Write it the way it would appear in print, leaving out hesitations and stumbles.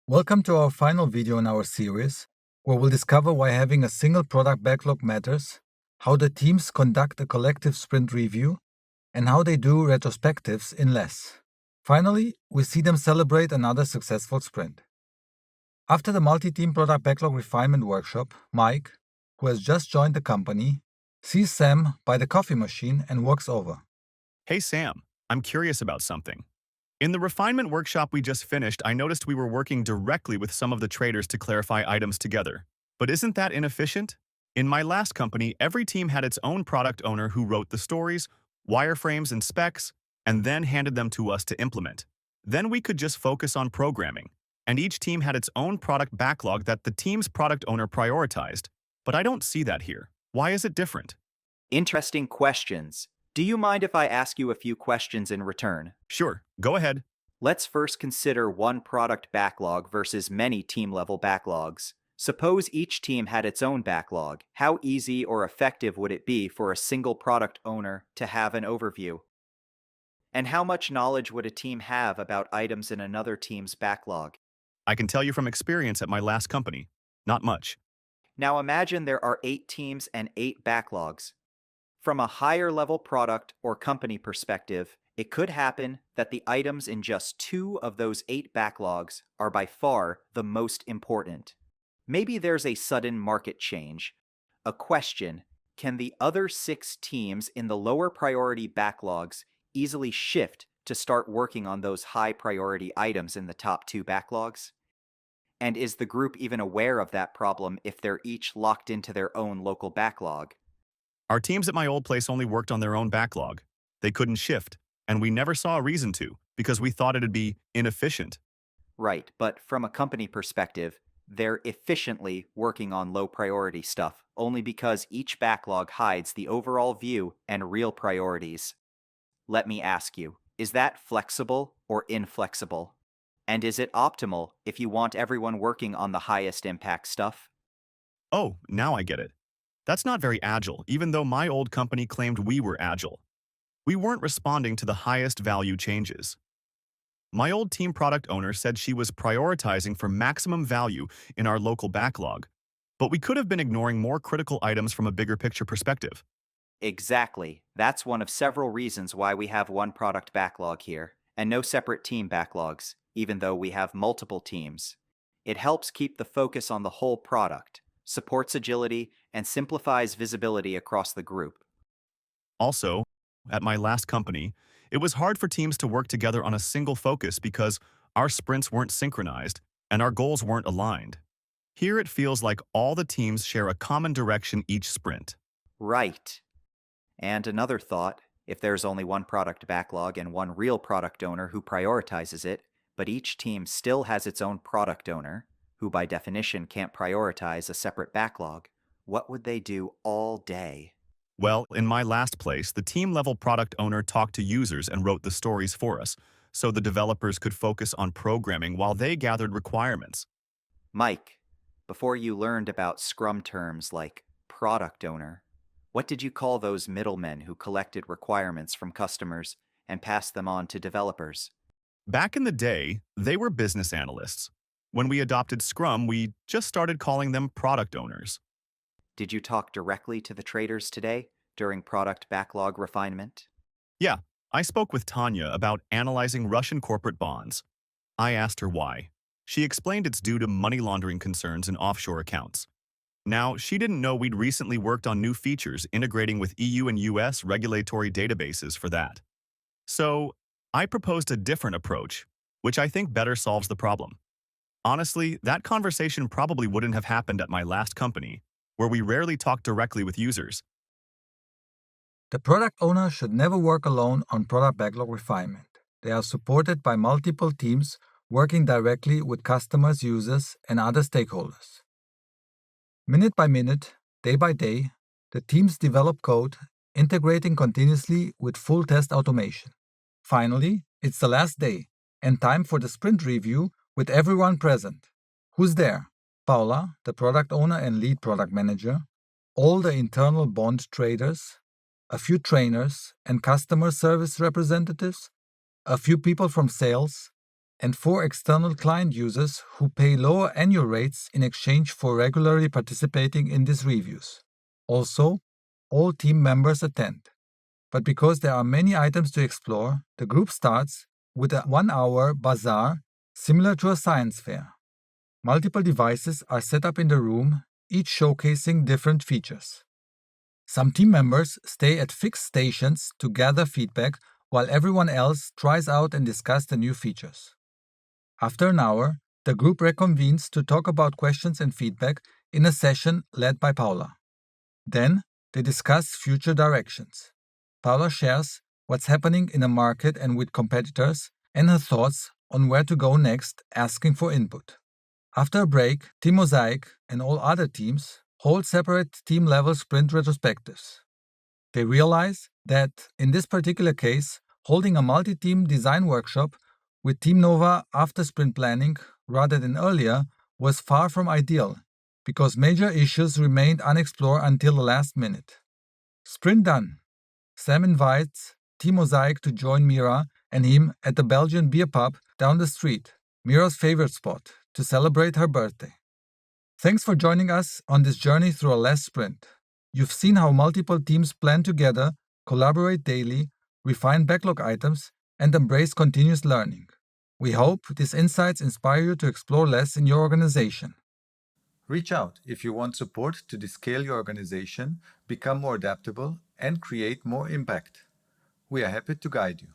Welcome to our final video in our series, where we'll discover why having a single product backlog matters, how the teams conduct a collective sprint review, and how they do retrospectives in LeSS. Finally, we see them celebrate another successful sprint. After the multi-team product backlog refinement workshop, Mike, who has just joined the company, sees Sam by the coffee machine and walks over. Hey Sam, I'm curious about something. In the refinement workshop we just finished, I noticed we were working directly with some of the traders to clarify items together. But isn't that inefficient? In my last company, every team had its own product owner who wrote the stories, wireframes, and specs, and then handed them to us to implement. Then we could just focus on programming. And each team had its own product backlog that the team's product owner prioritized. But I don't see that here. Why is it different? Interesting questions. Do you mind if I ask you a few questions in return? Sure, go ahead. Let's first consider one product backlog versus many team-level backlogs. Suppose each team had its own backlog. How easy or effective would it be for a single product owner to have an overview? And how much knowledge would a team have about items in another team's backlog? I can tell you from experience at my last company, not much. Now imagine there are 8 teams and 8 backlogs. From a higher level product or company perspective, it could happen that the items in just 2 of those 8 backlogs are by far the most important. Maybe there's a sudden market change. A question: can the other 6 teams in the lower priority backlogs easily shift to start working on those high priority items in the top 2 backlogs? And is the group even aware of that problem if they're each locked into their own local backlog? Our teams at my old place only worked on their own backlog. They couldn't shift, and we never saw a reason to, because we thought it'd be inefficient. Right, but from a company perspective, they're efficiently working on low priority stuff only because each backlog hides the overall view and real priorities. Let me ask you, is that flexible or inflexible? And is it optimal if you want everyone working on the highest impact stuff? Oh, now I get it. That's not very agile, even though my old company claimed we were agile. We weren't responding to the highest value changes. My old team product owner said she was prioritizing for maximum value in our local backlog, but we could have been ignoring more critical items from a bigger picture perspective. Exactly. That's one of several reasons why we have one product backlog here, and no separate team backlogs, even though we have multiple teams. It helps keep the focus on the whole product, supports agility, and simplifies visibility across the group. Also, at my last company, it was hard for teams to work together on a single focus because our sprints weren't synchronized and our goals weren't aligned. Here it feels like all the teams share a common direction each sprint. Right. And another thought: if there's only one product backlog and one real product owner who prioritizes it, but each team still has its own product owner, who by definition can't prioritize a separate backlog, what would they do all day? Well, in my last place, the team-level product owner talked to users and wrote the stories for us, so the developers could focus on programming while they gathered requirements. Mike, before you learned about Scrum terms like product owner, what did you call those middlemen who collected requirements from customers and passed them on to developers? Back in the day, they were business analysts. When we adopted Scrum, we just started calling them product owners. Did you talk directly to the traders today during product backlog refinement? Yeah, I spoke with Tanya about analyzing Russian corporate bonds. I asked her why. She explained it's due to money laundering concerns in offshore accounts. Now, she didn't know we'd recently worked on new features integrating with EU and US regulatory databases for that. So, I proposed a different approach, which I think better solves the problem. Honestly, that conversation probably wouldn't have happened at my last company, where we rarely talked directly with users. The product owner should never work alone on product backlog refinement. They are supported by multiple teams working directly with customers, users, and other stakeholders. Minute by minute, day by day, the teams develop code, integrating continuously with full test automation. Finally, it's the last day and time for the sprint review with everyone present. Who's there? Paula, the product owner and lead product manager, all the internal bond traders, a few trainers and customer service representatives, a few people from sales, and 4 external client users who pay lower annual rates in exchange for regularly participating in these reviews. Also, all team members attend. But because there are many items to explore, the group starts with a 1-hour bazaar similar to a science fair. Multiple devices are set up in the room, each showcasing different features. Some team members stay at fixed stations to gather feedback while everyone else tries out and discuss the new features. After an hour, the group reconvenes to talk about questions and feedback in a session led by Paula. Then, they discuss future directions. Paula shares what's happening in the market and with competitors and her thoughts on where to go next, asking for input. After a break, Team Mosaic and all other teams hold separate team-level sprint retrospectives. They realize that, in this particular case, holding a multi-team design workshop with Team Nova after sprint planning rather than earlier was far from ideal, because major issues remained unexplored until the last minute. Sprint done. Sam invites Team Mosaic to join Mira and him at the Belgian beer pub down the street, Mira's favorite spot, to celebrate her birthday. Thanks for joining us on this journey through a LeSS sprint. You've seen how multiple teams plan together, collaborate daily, refine backlog items, and embrace continuous learning. We hope these insights inspire you to explore LeSS in your organization. Reach out if you want support to scale your organization, become more adaptable, and create more impact. We are happy to guide you.